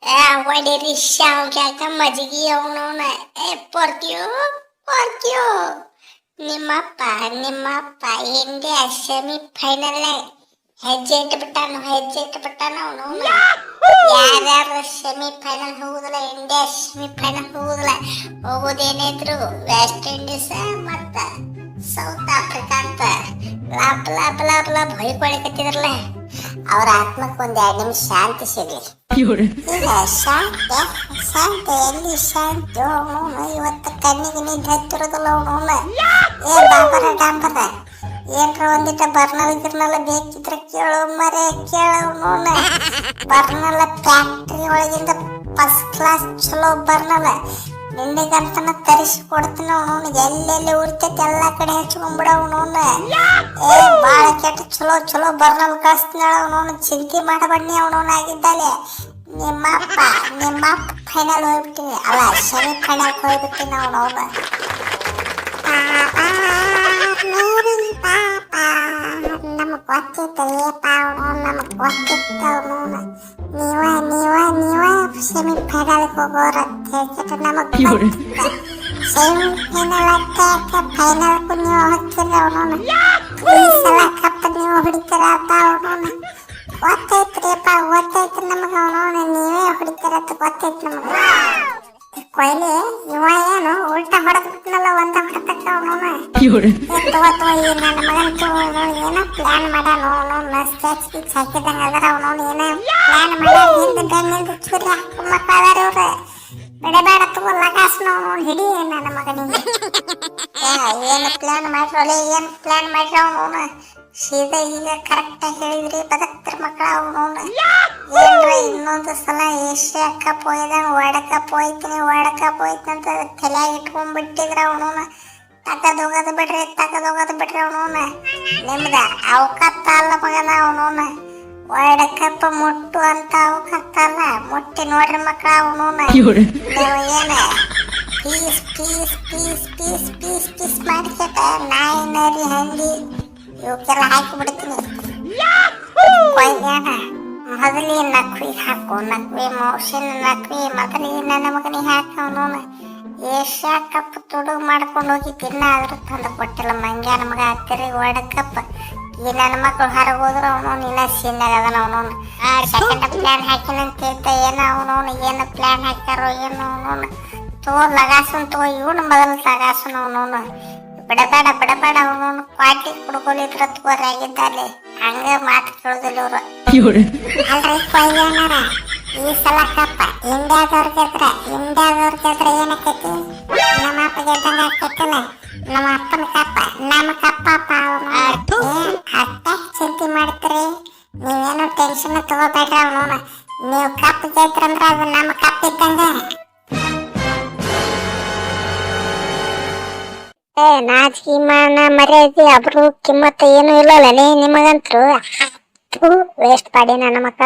ಹೊಡೀರಿ ಶಾವ್ಗ್ಯಾಕ ಮಜ್ಜಿಗೆ ಅವನವನ ಪೊರ್ಕ್ಯೋ ಪೊರ್ಕ್ಯೋ ನಿಮ್ಮಪ್ಪ India semi final ಹೆಜ್ಜೆ ಇಟ್ಬಿಟ್ಟಾನ ಅವನು ಯಾರ್ಯಾರು ಸೆಮಿ ಫೈನಲ್ ಹೋಗುದಿಲ್ಲ ಇಂಡಿಯಾ ಸೆಮಿ ಫೈನಲ್ ಹೋಗುದೇನಿದ್ರು ವೆಸ್ಟ್ ಇಂಡೀಸ್ ಮತ್ತ ಸೌತ್ ಆಫ್ರಿಕಾ ಅಂತ ಲಾಪ್ ಲಾಪ್ ಲಾಪ್ ಲಾಪ್ ಹೊಯ್ಕೊಳಕತ್ತಿದ್ರಲ್ಲ ಅವ್ರ ಆತ್ಮಕ್ಕೆ ಒಂದ್ 2 ನಿಮಿಷ ಶಾಂತಿ ಸಿಗ್ಲಿ. ಈಗ ಶಾಂತಿ ಎಲ್ಲಿ ಶಾಂತಿ ಅವನು ಇವತ್ತು ಕಣ್ಣಿಗೆ ನಿಂತು ಹತ್ತಿರೋದಿಲ್ಲ ಅವನು ಡಾಂಬರ ಏನ್ರ ಒಂದಿಟ ಬರ್ನಲ್ ಬೇಕಿದ್ರೆ ಕೇಳೋ ಕೇಳವನು ಬರ್ನಲ್ಲ ಫ್ಯಾಕ್ಟ್ರಿ ಒಳಗಿಂದ ಫಸ್ಟ್ ಕ್ಲಾಸ್ ಚಲೋ ಬರ್ನಲ್ಲ ನಿನ್ನೆಗಂತನ ತರಿಸಿ ಕೊಡ್ತೀನಿ ಅವನು ಎಲ್ಲೆಲ್ಲಿ ಉರಿತೈತಿ ಎಲ್ಲಾ ಕಡೆ ಹಚ್ಕೊಂಡ್ಬಿಡ ಅವನು ಬಾಳ ಕೆಟ್ಟ ಚಲೋ ಬರ್ನಲ್ ಕಳಿಸ್ತೀನಿ ಅವನು ಚಿಂತೆ ಮಾಡಬಣ್ಣಿ ಅವನು ಆಗಿದ್ದಾಲೆ ನಿಮ್ಮಪ್ಪ ಫೈನಲ್ ಹೋಗ್ಬಿಟ್ಟಿನಿ ಅಲ್ಲ ಸೆಮಿ ಫೈನಲ್ ಹೋಗ್ಬಿಟ್ಟಿನಿ ಅವನು ನಮಗ್ ಗೊತ್ತಿತ್ತು ನಮಗ್ ಗೊತ್ತಿತ್ತು ಅವನು ನೀವ ಸೆಮಿ ಫೈನಲ್ ಹೋಗೋರ ನಮಗ್ ಸೆಮಿ ಫೈನಲ್ ಫೈನಲ್ ನೀವು ಹೋಗ್ತೀರ ಅವನು ಈ ಸಲ ಕಪ್ ನೀವು ಹೊಡಿತೀರ ಅಂತ ಅವನು ಗೊತ್ತೈತ್ರಿಪ್ಪ ಗೊತ್ತೈತ್ರಿ ನಮಗ ಅವನು ನೀವೇ ಹೊಡಿತೀರ ಅಂತ ಗೊತ್ತೈತಿ ನಮಗ ಕೊಯ್ಲಿ ಇವ ಏನು ಉಲ್ಟಾ ಹೊಡೆದ್ಬಿಟ್ನಲ್ಲ ಒಂದ ಹೊಡೆತಕ್ಕ ಅವನು ನನ್ನ ಮಗನ್ ಏನೋ ಪ್ಲಾನ್ ಮಾಡ್ಯಾನ ಅವನು ಸ್ಕೆಚ್ ಗಿಚ್ ಹಾಕಿದಂಗ ಅದರ ಅವನು ಏನೋ ಪ್ಲಾನ್ ಮಾಡ್ಯಾನ ಹಿಂದ ಬೆನ್ನಿಂದ ಚೂರಿ ಹಾಕೋ ಮಕ್ಕಳ ಅದಾರ ಇವ್ರ ಬೇಡ ತಗೋ ಲಗಾಸ್ನ ಅವನು ಹಿಡಿ ನನ್ನ ಮಗನಿಗೆ ಏನು ಪ್ಲಾನ್ ಮಾಡ್ರಿ ಅವನು ಸೀದಾ ಈಗ ಕರೆಕ್ಟ್ ಆಗಿ ಹೇಳಿದ್ರಿ ಬದಕ್ತರ ಮಕ್ಕಳ ಅವನು ಏನ್ರ ಇನ್ನೊಂದು ಸಲ ಏಷ್ಯಾ ಕಪ್ ಹೋಯ್ದಂಗ ವರ್ಲ್ಡ್ ಕಪ್ ಹೋಯ್ತೀನಿ ಅಂತ ತಲೆಯಾಗ ಇಟ್ಕೊಂಡ್ಬಿಟ್ಟಿದ್ರ ಅವನು ತಗದೋಗದು ಬಿಡ್ರಿ ಅವನು ನಿಮ್ದ ಅವಕತ್ತ ಅಲ್ಲ ಮಗನ ಅವನು ವರ್ಲ್ಡ್ ಕಪ್ ಮುಟ್ಟು ಅಂತ ಅವಕತ್ತ ಅಲ್ಲ ಮುಟ್ಟಿ ನೋಡ್ರಿ ಮಕ್ಕಳ ಅವನು ನೀವು ಏನ ಪೀಸ್ ಮಾಡ್ಕೇಟ ನಾಯಿ ನರಿ ಹಂದಿ ಇವಕ್ಕೆಲ್ಲ ಹಾಕಿಬಿಡ್ತೀನಿ ಕೊಯ್ಯಾನ ಮೊದಲೇ ನಕ್ವಿ ಹಾಕು ಮೋಷನ್ ಮೊದಲೇ ನನ್ನ ಮಗನಿಗೆ ಹಾಕವನು ಏಷ್ಯಾ ಕಪ್ ತುಡು ಮಾಡ್ಕೊಂಡು ಹೋಗಿ ತಿನ್ನ ಆದ್ರೂ ತಂದು ಕೊಟ್ಟಿಲ್ಲ ಮಂಗ್ಯಾನ ಮಗ ಹತ್ತಿರ ವರ್ಲ್ಡ್ ಕಪ್ ಈ ನನ್ನ ಮಕ್ಕಳು ಹೊರಗೆ ಹೋದ್ರು ಅವನು ಇನ್ನ ಸೀನ್ಯಾಗ ಅದನ ಅವನು ಸೆಕೆಂಡ್ ಪ್ಲಾನ್ ಹಾಕಿನಂತ ಏನೋ ಅವನು ಏನು ಪ್ಲಾನ್ ಹಾಕ್ಯಾರೋ ಏನೋ ಅವನು ತಗೋ ಲಗಾಸನ್ ತಗೋ ಇವನು ಮೊದಲು ಲಗಾಸನ್ ಅವನು ಬಿಡಬೇಡ ಅವನು ಕ್ವಾಟಿ ಕುಡ್ಕೊಲಿದ್ರ ತಗೋರಾಗಿದ್ದಾಲೆ ಹಂಗ ಮಾತು ಕೇಳುದಿಲ್ಲ ಇವ್ರು ಅಲ್ರಿ ಕೊಯ್ಯಾನಾರ ಈ ಸಲ ಕಪ್ಪ ಇಂಡಿಯಾದವ್ರ ಗೆದ್ರ ಏನಕ್ಕೈತಿ ನಮ್ಮ ಅಪ್ಪ ಗೆದ್ದಂಗ ಆಕೈತಿಲ್ಲ ನಮ್ಮ ಅಪ್ಪನ ಕಪ್ಪ ಅವನು ಅಷ್ಟೇ ಚಿಂತೆ ಮಾಡ್ತೀರಿ ನೀವೇನು ಟೆನ್ಷನ್ ತಗೋಬೇಡ್ರಿ ಅವನು ನೀವು ಕಪ್ ಗೆದ್ರಂದ್ರ ಅದು ನಮ್ಮ ಕಪ್ ಇದ್ದಂಗ ನಾಚಿಕೆ ಮಾನ ಮರ್ಯಾದೆ ಅಬ್ರು ಕಿಮ್ಮತ್ತ ಏನು ಇಲ್ಲಲ್ಲ ನಿಮಗಂತೂ ವೇಸ್ಟ್ ಪಾಡಿ ನನ್ನ ಮಕ್ಕ